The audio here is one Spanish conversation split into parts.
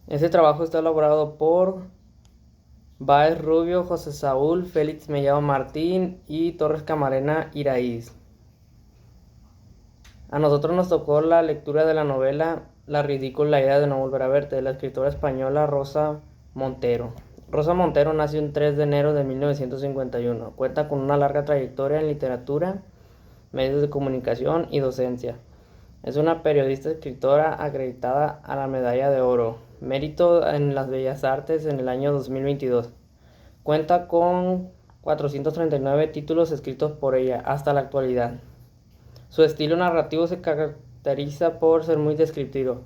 Este trabajo está elaborado por Báez Rubio, José Saúl, Félix Mellado Martín y Torres Camarena Iraíz. A nosotros nos tocó la lectura de la novela La ridícula idea de no volver a verte, de la escritora española Rosa Montero. Rosa Montero nació el 3 de enero de 1951. Cuenta con una larga trayectoria en literatura, medios de comunicación y docencia. Es una periodista escritora acreditada a la Medalla de Oro, mérito en las Bellas Artes en el año 2022. Cuenta con 439 títulos escritos por ella hasta la actualidad. Su estilo narrativo se caracteriza por ser muy descriptivo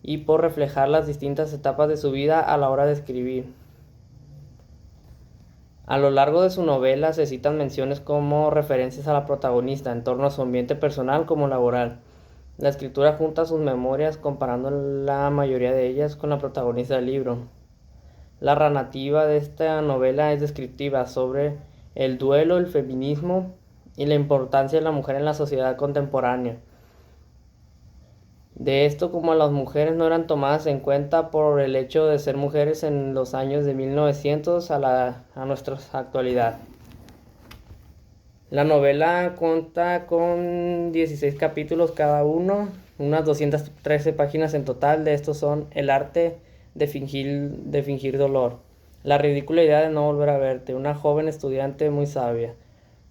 y por reflejar las distintas etapas de su vida a la hora de escribir. A lo largo de su novela se citan menciones como referencias a la protagonista en torno a su ambiente personal como laboral. La escritura junta sus memorias comparando la mayoría de ellas con la protagonista del libro. La narrativa de esta novela es descriptiva sobre el duelo, el feminismo y la importancia de la mujer en la sociedad contemporánea. De esto, como las mujeres no eran tomadas en cuenta por el hecho de ser mujeres en los años de 1900 a nuestra actualidad. La novela cuenta con 16 capítulos cada uno, unas 213 páginas en total. De estos son El arte de fingir dolor, La ridícula idea de no volver a verte, Una joven estudiante muy sabia,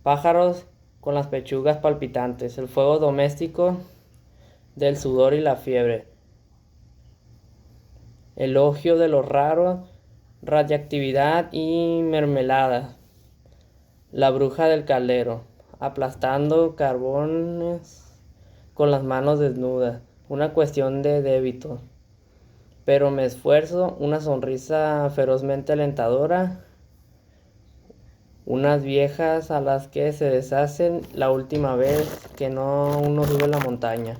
Pájaros con las pechugas palpitantes, El fuego doméstico del sudor y la fiebre, Elogio de lo raro, Radiactividad y mermelada, La bruja del caldero, Aplastando carbones con las manos desnudas, Una cuestión de débito, Pero me esfuerzo, Una sonrisa ferozmente alentadora, Unas viejas a las que se deshacen la última vez que no uno sube la montaña.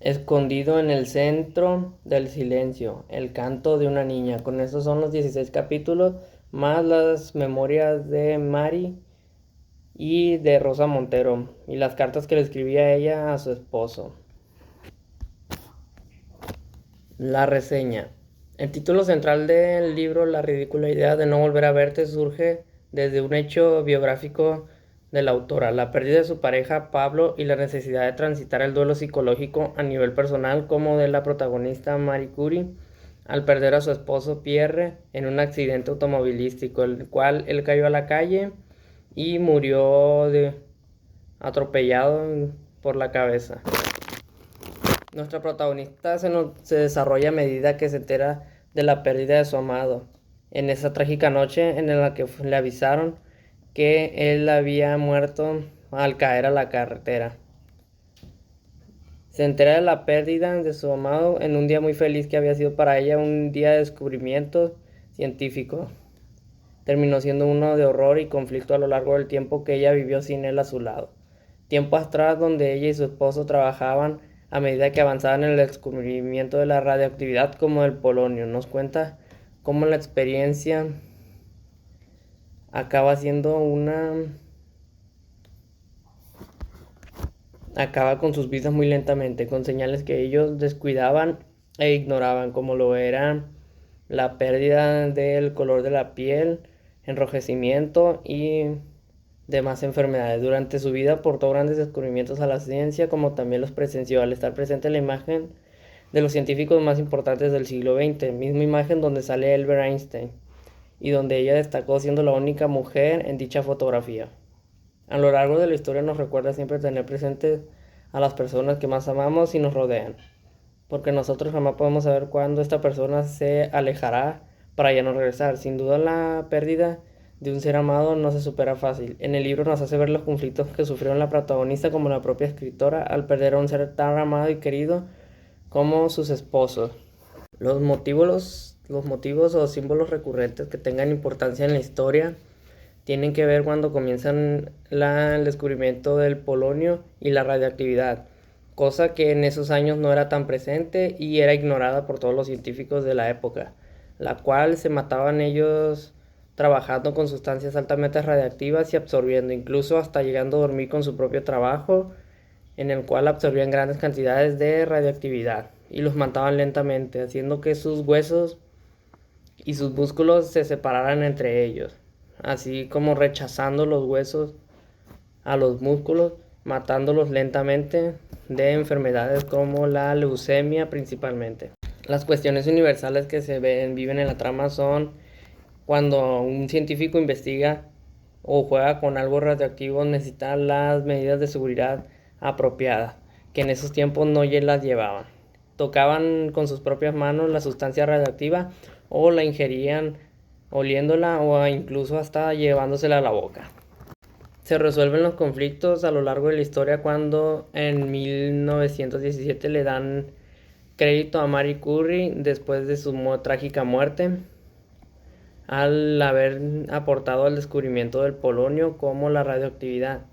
Escondido en el centro del silencio, El canto de una niña. Con estos son los 16 capítulos, más las memorias de Mari y de Rosa Montero, y las cartas que le escribía ella a su esposo. La reseña. El título central del libro, La ridícula idea de no volver a verte, surge desde un hecho biográfico de la autora, la pérdida de su pareja Pablo y la necesidad de transitar el duelo psicológico a nivel personal, como de la protagonista Marie Curie al perder a su esposo Pierre en un accidente automovilístico, el cual él cayó a la calle y murió atropellado por la cabeza. Nuestra protagonista se desarrolla a medida que se entera de la pérdida de su amado, en esa trágica noche en la que le avisaron que él había muerto al caer a la carretera. Se entera de la pérdida de su amado en un día muy feliz que había sido para ella un día de descubrimiento científico. Terminó siendo uno de horror y conflicto a lo largo del tiempo que ella vivió sin él a su lado. Tiempo atrás donde ella y su esposo trabajaban a medida que avanzaban en el descubrimiento de la radioactividad como el polonio. Nos cuenta cómo la experiencia acaba con sus vidas muy lentamente, con señales que ellos descuidaban e ignoraban, como lo eran la pérdida del color de la piel, enrojecimiento y demás enfermedades. Durante su vida aportó grandes descubrimientos a la ciencia, como también los presenció al estar presente en la imagen de los científicos más importantes del siglo XX, misma imagen donde sale Albert Einstein, y donde ella destacó siendo la única mujer en dicha fotografía. A lo largo de la historia nos recuerda siempre tener presentes a las personas que más amamos y nos rodean, porque nosotros jamás podemos saber cuándo esta persona se alejará para ya no regresar. Sin duda la pérdida de un ser amado no se supera fácil. En el libro nos hace ver los conflictos que sufrió la protagonista como la propia escritora al perder a un ser tan amado y querido como sus esposos. Los motivos o símbolos recurrentes que tengan importancia en la historia tienen que ver cuando comienzan el descubrimiento del polonio y la radiactividad, cosa que en esos años no era tan presente y era ignorada por todos los científicos de la época, la cual se mataban ellos trabajando con sustancias altamente radiactivas y absorbiendo, incluso hasta llegando a dormir con su propio trabajo, en el cual absorbían grandes cantidades de radiactividad. y los mataban lentamente, haciendo que sus huesos y sus músculos se separaran entre ellos, así como rechazando los huesos a los músculos, matándolos lentamente de enfermedades como la leucemia principalmente. Las cuestiones universales que viven en la trama son cuando un científico investiga o juega con algo radioactivo, necesita las medidas de seguridad apropiadas, que en esos tiempos no las llevaban. Tocaban con sus propias manos la sustancia radioactiva o la ingerían oliéndola o incluso hasta llevándosela a la boca. Se resuelven los conflictos a lo largo de la historia cuando en 1917 le dan crédito a Marie Curie después de su trágica muerte, al haber aportado al descubrimiento del polonio como la radioactividad,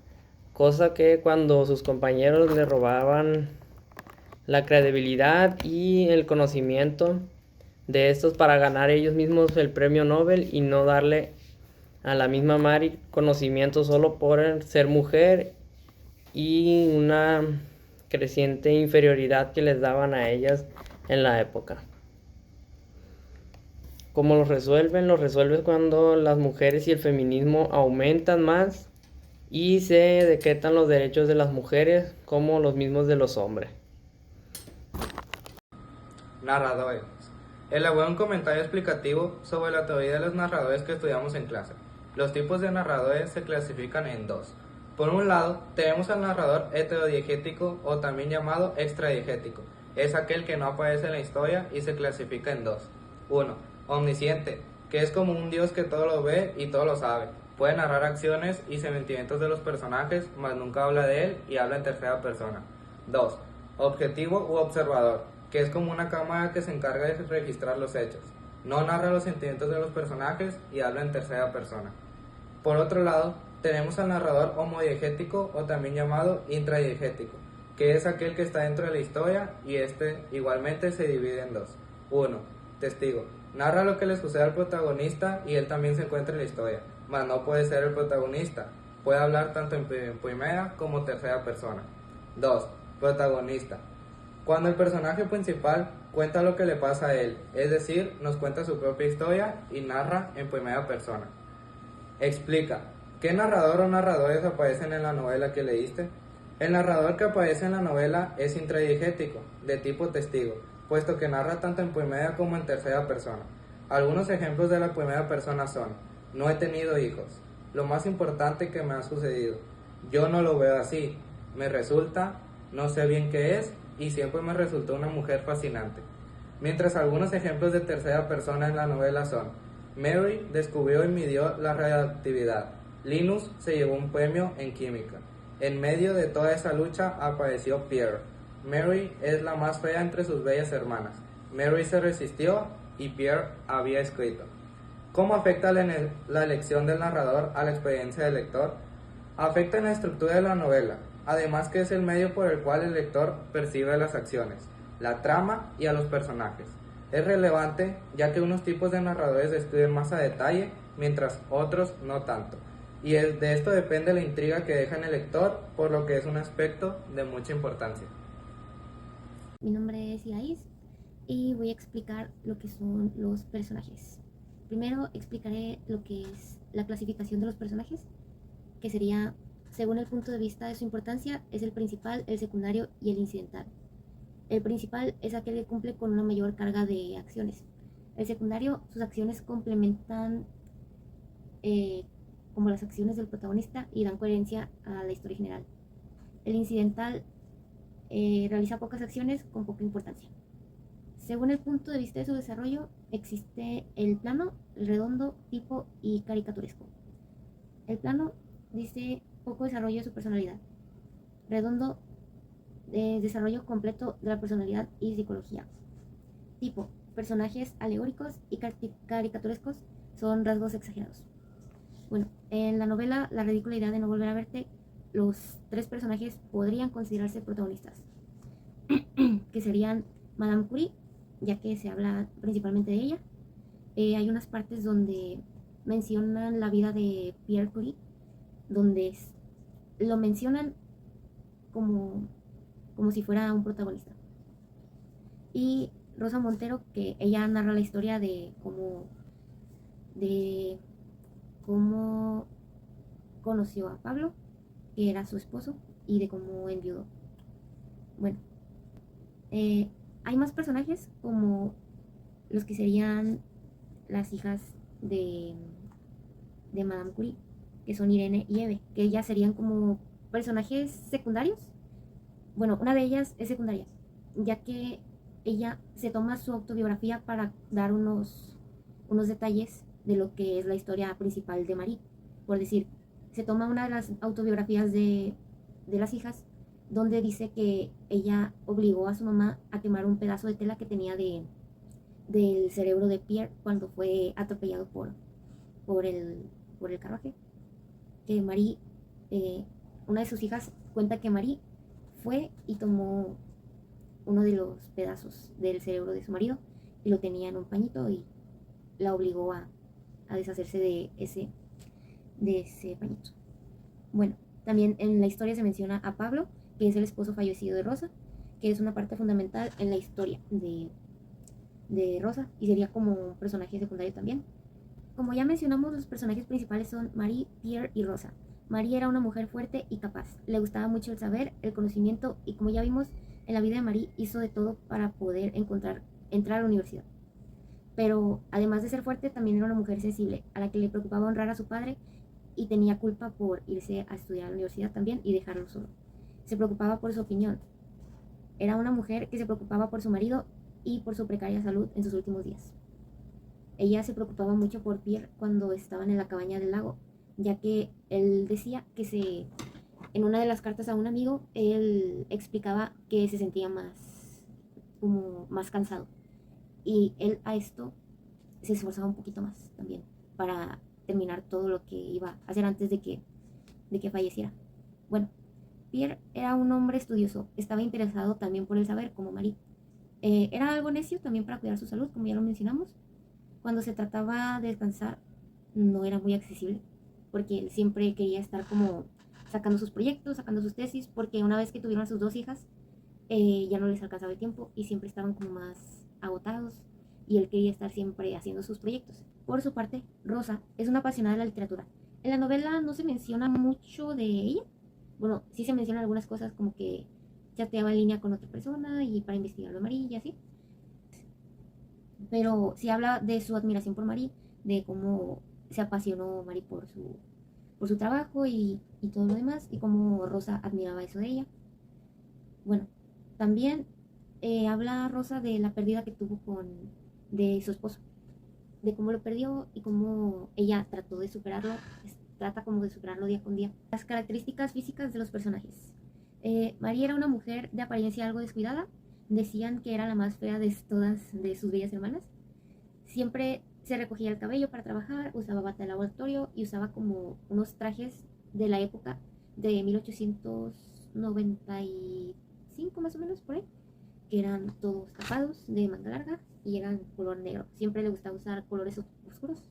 cosa que cuando sus compañeros le robaban la credibilidad y el conocimiento de estos para ganar ellos mismos el premio Nobel y no darle a la misma Marie conocimiento solo por ser mujer y una creciente inferioridad que les daban a ellas en la época. ¿Cómo los resuelven? Los resuelven cuando las mujeres y el feminismo aumentan más y se decretan los derechos de las mujeres como los mismos de los hombres. Narradores. Elabora un comentario explicativo sobre la teoría de los narradores que estudiamos en clase. Los tipos de narradores se clasifican en dos. Por un lado, tenemos al narrador heterodiegético o también llamado extradiegético. Es aquel que no aparece en la historia y se clasifica en dos. 1. Omnisciente, que es como un dios que todo lo ve y todo lo sabe. Puede narrar acciones y sentimientos de los personajes, mas nunca habla de él y habla en tercera persona. 2. Objetivo u observador, que es como una cámara que se encarga de registrar los hechos. No narra los sentimientos de los personajes y habla en tercera persona. Por otro lado, tenemos al narrador homodiegético o también llamado intradiegético, que es aquel que está dentro de la historia y este igualmente se divide en dos. 1. Testigo. Narra lo que le sucede al protagonista y él también se encuentra en la historia, mas no puede ser el protagonista. Puede hablar tanto en primera como tercera persona. 2. Protagonista. Cuando el personaje principal cuenta lo que le pasa a él, es decir, nos cuenta su propia historia y narra en primera persona. Explica. ¿Qué narrador o narradores aparecen en la novela que leíste? El narrador que aparece en la novela es intradiegético, de tipo testigo, puesto que narra tanto en primera como en tercera persona. Algunos ejemplos de la primera persona son: no he tenido hijos, lo más importante que me ha sucedido, yo no lo veo así, me resulta, no sé bien qué es, y siempre me resultó una mujer fascinante. Mientras algunos ejemplos de tercera persona en la novela son: Mary descubrió y midió la radioactividad, Linus se llevó un premio en química. En medio de toda esa lucha apareció Pierre. Mary es la más fea entre sus bellas hermanas. Mary se resistió y Pierre había escrito. ¿Cómo afecta la elección del narrador a la experiencia del lector? Afecta en la estructura de la novela, además que es el medio por el cual el lector percibe las acciones, la trama y a los personajes. Es relevante ya que unos tipos de narradores describen más a detalle, mientras otros no tanto. Y de esto depende la intriga que deja en el lector, por lo que es un aspecto de mucha importancia. Mi nombre es Ilaís y voy a explicar lo que son los personajes. Primero explicaré lo que es la clasificación de los personajes, que sería, según el punto de vista de su importancia, es el principal, el secundario y el incidental. El principal es aquel que cumple con una mayor carga de acciones. El secundario, sus acciones complementan como las acciones del protagonista y dan coherencia a la historia general. El incidental realiza pocas acciones con poca importancia. Según el punto de vista de su desarrollo, existe el plano, el redondo, tipo y caricaturesco. El plano dice poco desarrollo de su personalidad. Redondo, desarrollo completo de la personalidad y psicología. Tipo, personajes alegóricos y caricaturescos son rasgos exagerados. Bueno, en la novela La ridícula idea de no volver a verte, los tres personajes podrían considerarse protagonistas, que serían Madame Curie, ya que se habla principalmente de ella. Hay unas partes donde mencionan la vida de Pierre Curie, donde lo mencionan como si fuera un protagonista. y Rosa Montero, que ella narra la historia de cómo conoció a Pablo, que era su esposo, y de cómo enviudó. Bueno, hay más personajes como los que serían las hijas de, de Madame Curie, que son Irene y Eve, que ellas serían como personajes secundarios. Bueno, una de ellas es secundaria, ya que ella se toma su autobiografía para dar unos detalles de lo que es la historia principal de Marie. Por decir, se toma una de las autobiografías de las hijas, donde dice que ella obligó a su mamá a quemar un pedazo de tela que tenía del cerebro de Pierre cuando fue atropellado por el carruaje. Que Marie, una de sus hijas, cuenta que Marie fue y tomó uno de los pedazos del cerebro de su marido y lo tenía en un pañito y la obligó a deshacerse de ese pañito. Bueno, también en la historia se menciona a Pablo, que es el esposo fallecido de Rosa, que es una parte fundamental en la historia de Rosa y sería como un personaje secundario también. Como ya mencionamos, los personajes principales son Marie, Pierre y Rosa. Marie era una mujer fuerte y capaz. Le gustaba mucho el saber, el conocimiento y, como ya vimos, en la vida de Marie hizo de todo para poder entrar a la universidad. Pero además de ser fuerte, también era una mujer sensible, a la que le preocupaba honrar a su padre y tenía culpa por irse a estudiar a la universidad también y dejarlo solo. Se preocupaba por su opinión. Era una mujer que se preocupaba por su marido y por su precaria salud en sus últimos días. Ella se preocupaba mucho por Pierre cuando estaban en la cabaña del lago, ya que él decía que en una de las cartas a un amigo, él explicaba que se sentía más cansado. Y él a esto se esforzaba un poquito más también para terminar todo lo que iba a hacer antes de que falleciera. Bueno, Pierre era un hombre estudioso, estaba interesado también por el saber, como Marie. Era algo necio también para cuidar su salud, como ya lo mencionamos. Cuando se trataba de descansar, no era muy accesible, porque él siempre quería estar como sacando sus proyectos, sacando sus tesis, porque una vez que tuvieron a sus dos hijas, ya no les alcanzaba el tiempo y siempre estaban como más agotados y él quería estar siempre haciendo sus proyectos. Por su parte, Rosa es una apasionada de la literatura. En la novela no se menciona mucho de ella. Bueno, sí se mencionan algunas cosas como que chateaba en línea con otra persona y para investigar lo amarillo y así. Pero sí habla de su admiración por Marie, de cómo se apasionó Marie por su trabajo y todo lo demás, y cómo Rosa admiraba eso de ella. Bueno, también habla Rosa de la pérdida que tuvo de su esposo, de cómo lo perdió y cómo ella trató de superarlo, trata como de superarlo día con día. Las características físicas de los personajes. María era una mujer de apariencia algo descuidada, decían que era la más fea de todas de sus bellas hermanas. Siempre se recogía el cabello para trabajar, usaba bata de laboratorio y usaba como unos trajes de la época de 1895 más o menos, por ahí, que eran todos tapados de manga larga y eran color negro. Siempre le gustaba usar colores oscuros.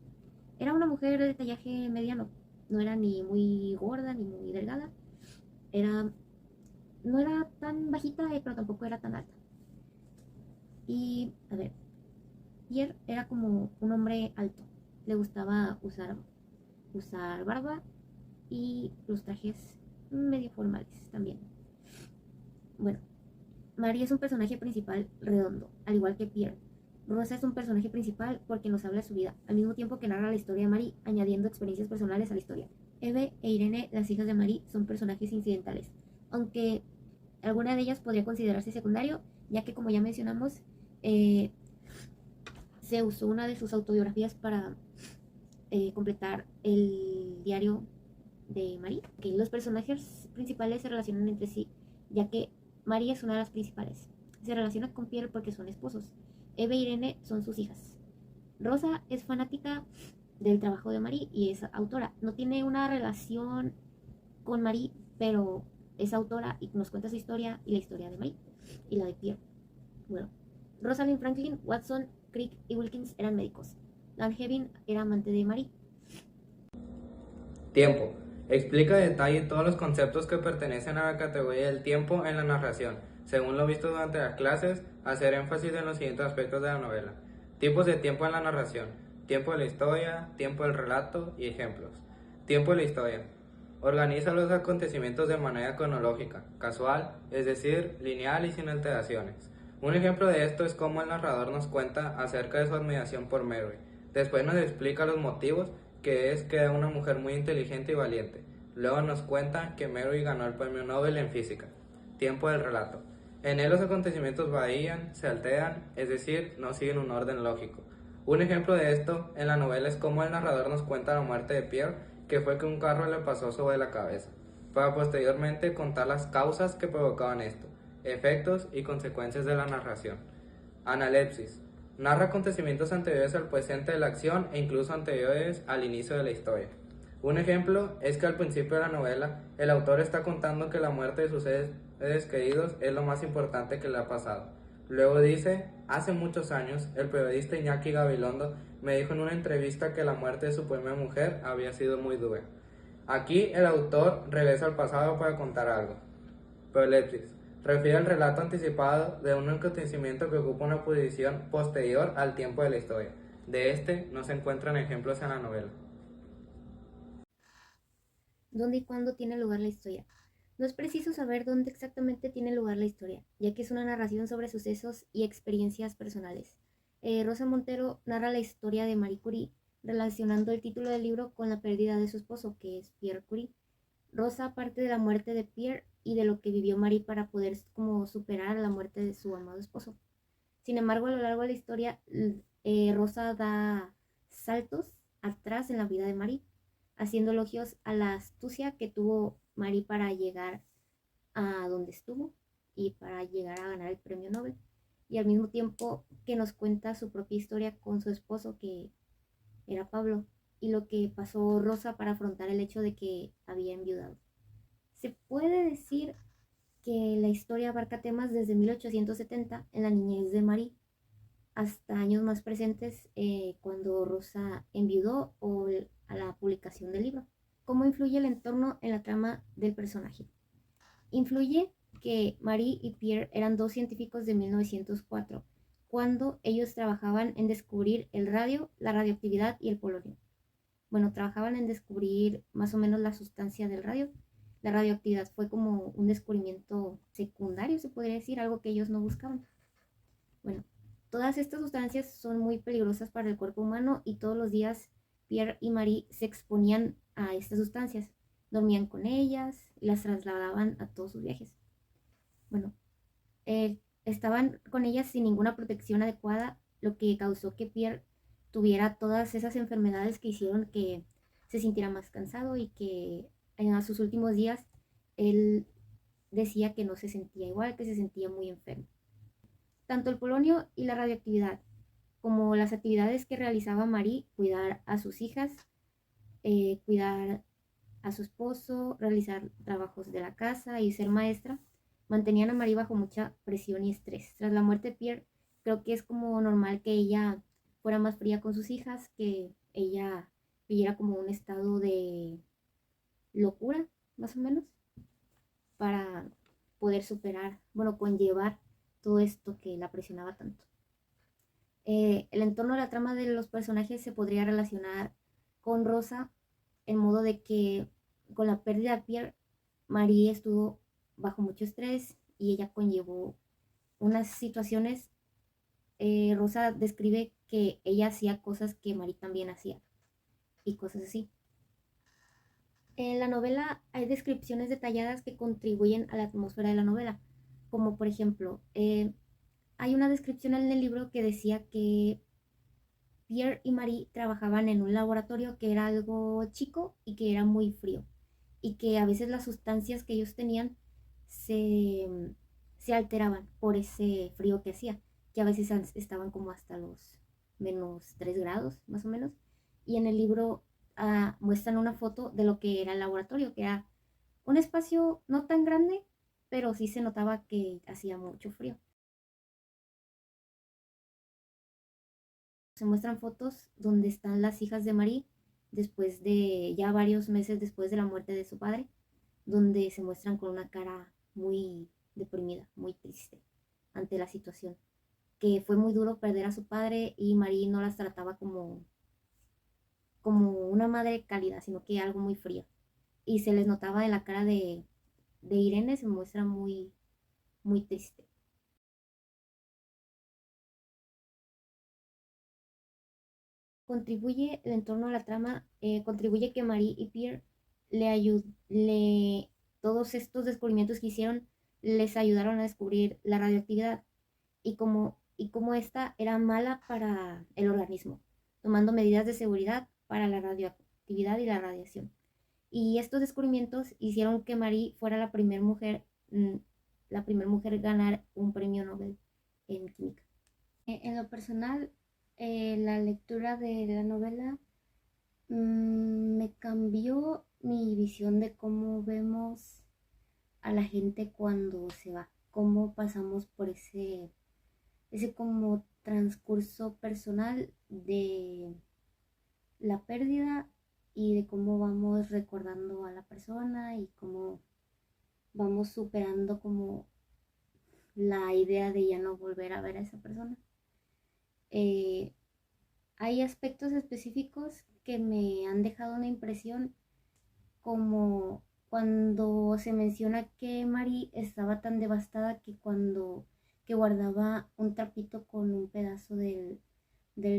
Era una mujer de tallaje mediano, no era ni muy gorda ni muy delgada, no era tan bajita, pero tampoco era tan alta. Y a ver, Pierre era como un hombre alto, le gustaba usar barba y los trajes medio formales también. Bueno, María es un personaje principal redondo, al igual que Pierre. Rosa es un personaje principal porque nos habla de su vida, al mismo tiempo que narra la historia de Marie, añadiendo experiencias personales a la historia. Eve e Irene, las hijas de Marie, son personajes incidentales, aunque alguna de ellas podría considerarse secundario, ya que, como ya mencionamos, se usó una de sus autobiografías para completar el diario de Marie. Que los personajes principales se relacionan entre sí, ya que Marie es una de las principales. Se relaciona con Pierre porque son esposos. Eve e Irene son sus hijas. Rosa es fanática del trabajo de Marie y es autora. No tiene una relación con Marie, pero es autora y nos cuenta su historia y la historia de Marie y la de Pierre. Bueno, Rosalind Franklin, Watson, Crick y Wilkins eran médicos. Langevin era amante de Marie. Tiempo. Explica en detalle todos los conceptos que pertenecen a la categoría del tiempo en la narración. según lo visto durante las clases, hacer énfasis en los siguientes aspectos de la novela. Tipos de tiempo en la narración, tiempo de la historia, tiempo del relato y ejemplos. Tiempo de la historia. Organiza los acontecimientos de manera cronológica, casual, es decir, lineal y sin alteraciones. Un ejemplo de esto es cómo el narrador nos cuenta acerca de su admiración por Mary. Después nos explica los motivos, que es que era una mujer muy inteligente y valiente. Luego nos cuenta que Mary ganó el premio Nobel en física. Tiempo del relato. En él los acontecimientos varían, se alteran, es decir, no siguen un orden lógico. Un ejemplo de esto en la novela es cómo el narrador nos cuenta la muerte de Pierre, que fue que un carro le pasó sobre la cabeza, para posteriormente contar las causas que provocaban esto, efectos y consecuencias de la narración. Analepsis. Narra acontecimientos anteriores al presente de la acción e incluso anteriores al inicio de la historia. Un ejemplo es que al principio de la novela, el autor está contando que la muerte de sus seres queridos es lo más importante que le ha pasado. Luego dice, hace muchos años, el periodista Iñaki Gabilondo me dijo en una entrevista que la muerte de su primera mujer había sido muy dura. Aquí el autor regresa al pasado para contar algo. Prolepsis. Refiere al relato anticipado de un acontecimiento que ocupa una posición posterior al tiempo de la historia. De este no se encuentran ejemplos en la novela. ¿Dónde y cuándo tiene lugar la historia? No es preciso saber dónde exactamente tiene lugar la historia, ya que es una narración sobre sucesos y experiencias personales. Rosa Montero narra la historia de Marie Curie, relacionando el título del libro con la pérdida de su esposo, que es Pierre Curie. Rosa parte de la muerte de Pierre y de lo que vivió Marie para poder como superar la muerte de su amado esposo. Sin embargo, a lo largo de la historia, Rosa da saltos atrás en la vida de Marie, haciendo elogios a la astucia que tuvo Marie para llegar a donde estuvo y para llegar a ganar el premio Nobel. Y al mismo tiempo que nos cuenta su propia historia con su esposo, que era Pablo, y lo que pasó Rosa para afrontar el hecho de que había enviudado. Se puede decir que la historia abarca temas desde 1870 en la niñez de Marie hasta años más presentes, cuando Rosa enviudó o a la publicación del libro. ¿Cómo influye el entorno en la trama del personaje? Influye que Marie y Pierre eran dos científicos de 1904, cuando ellos trabajaban en descubrir el radio, la radioactividad y el polonio. Bueno, trabajaban en descubrir más o menos la sustancia del radio. La radioactividad fue como un descubrimiento secundario, se podría decir, algo que ellos no buscaban. Bueno, todas estas sustancias son muy peligrosas para el cuerpo humano y todos los días Pierre y Marie se exponían a estas sustancias. Dormían con ellas y las trasladaban a todos sus viajes. Bueno, estaban con ellas sin ninguna protección adecuada, lo que causó que Pierre tuviera todas esas enfermedades que hicieron que se sintiera más cansado y que en sus últimos días él decía que no se sentía igual, que se sentía muy enfermo. Tanto el polonio y la radioactividad, como las actividades que realizaba Marie, cuidar a sus hijas, cuidar a su esposo, realizar trabajos de la casa y ser maestra, mantenían a Marie bajo mucha presión y estrés. Tras la muerte de Pierre, creo que es como normal que ella fuera más fría con sus hijas, que ella viviera como un estado de locura, más o menos, para poder superar, bueno, conllevar todo esto que la presionaba tanto. El entorno de la trama de los personajes se podría relacionar con Rosa, en modo de que con la pérdida de Pierre, Marie estuvo bajo mucho estrés y ella conllevó unas situaciones. Rosa describe que ella hacía cosas que Marie también hacía y cosas así. En la novela hay descripciones detalladas que contribuyen a la atmósfera de la novela, como por ejemplo, hay una descripción en el libro que decía que Pierre y Marie trabajaban en un laboratorio que era algo chico y que era muy frío, y que a veces las sustancias que ellos tenían se, se alteraban por ese frío que hacía, que a veces estaban como hasta los -3 grados más o menos, y en el libro muestran una foto de lo que era el laboratorio, que era un espacio no tan grande, pero sí se notaba que hacía mucho frío. Se muestran fotos donde están las hijas de Marie después de ya varios meses después de la muerte de su padre, donde se muestran con una cara muy deprimida, muy triste ante la situación, que fue muy duro perder a su padre y Marie no las trataba como una madre cálida, sino que algo muy fría. Y se les notaba en la cara de Irene, se muestra muy, muy triste. Contribuye el entorno a la trama, contribuye que Marie y Pierre todos estos descubrimientos que hicieron les ayudaron a descubrir la radioactividad y como esta era mala para el organismo, tomando medidas de seguridad para la radioactividad y la radiación. Y estos descubrimientos hicieron que Marie fuera la primera mujer en ganar un premio Nobel en química. En lo personal, la lectura de la novela me cambió mi visión de cómo vemos a la gente cuando se va, cómo pasamos por ese como transcurso personal de la pérdida y de cómo vamos recordando a la persona y cómo vamos superando como la idea de ya no volver a ver a esa persona. Hay aspectos específicos que me han dejado una impresión, como cuando se menciona que Marie estaba tan devastada que guardaba un trapito con un pedazo del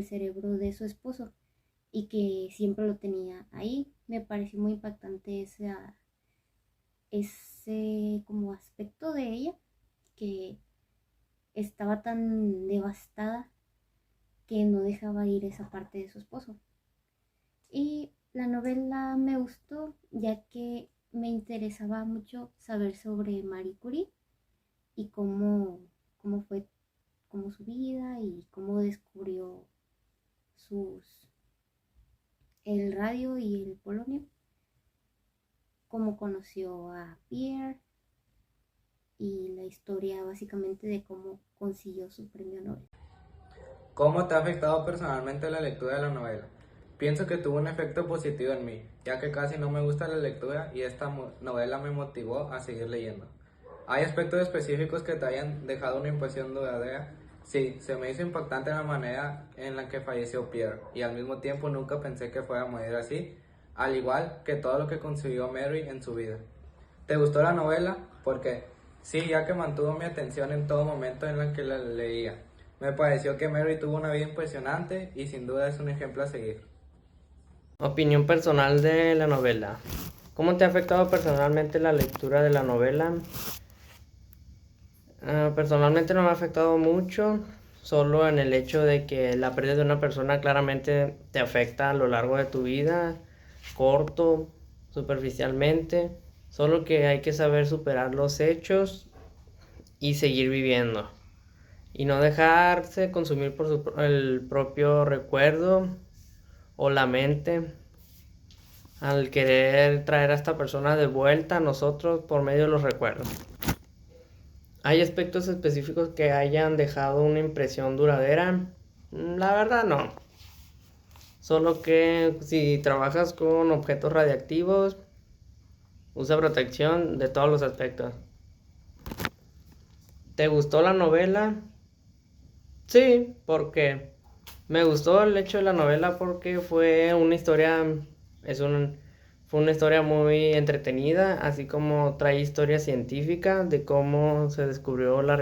cerebro de su esposo y que siempre lo tenía ahí. Me pareció muy impactante ese como aspecto de ella, que estaba tan devastada que no dejaba ir esa parte de su esposo. Y la novela me gustó ya que me interesaba mucho saber sobre Marie Curie y cómo fue como su vida y cómo descubrió el radio y el polonio, cómo conoció a Pierre y la historia básicamente de cómo consiguió su premio Nobel. ¿Cómo te ha afectado personalmente la lectura de la novela? Pienso que tuvo un efecto positivo en mí, ya que casi no me gusta la lectura y esta novela me motivó a seguir leyendo. ¿Hay aspectos específicos que te hayan dejado una impresión duradera? Sí, se me hizo impactante la manera en la que falleció Pierre y al mismo tiempo nunca pensé que fuera a morir así, al igual que todo lo que consiguió Mary en su vida. ¿Te gustó la novela? Porque sí, ya que mantuvo mi atención en todo momento en el que la leía. Me pareció que Mary tuvo una vida impresionante y sin duda es un ejemplo a seguir. Opinión personal de la novela. ¿Cómo te ha afectado personalmente la lectura de la novela? Personalmente no me ha afectado mucho, solo en el hecho de que la pérdida de una persona claramente te afecta a lo largo de tu vida, corto, superficialmente, solo que hay que saber superar los hechos y seguir viviendo y no dejarse consumir por el propio recuerdo o la mente al querer traer a esta persona de vuelta a nosotros por medio de los recuerdos. ¿Hay aspectos específicos que hayan dejado una impresión duradera? La verdad no. Solo que si trabajas con objetos radiactivos, usa protección de todos los aspectos. ¿Te gustó la novela? Sí, porque me gustó el hecho de la novela porque fue una historia, fue una historia muy entretenida, así como trae historia científica de cómo se descubrió la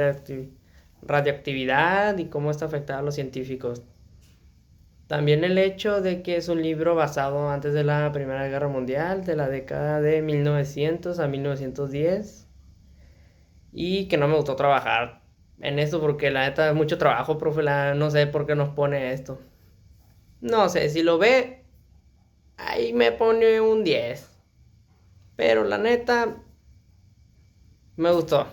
radioactividad y cómo esto afectaba a los científicos. También el hecho de que es un libro basado antes de la Primera Guerra Mundial, de la década de 1900 a 1910, y que no me gustó trabajar en esto porque la neta es mucho trabajo, profe, no sé por qué nos pone esto. No sé, si lo ve, ahí me pone un 10. Pero la neta, me gustó.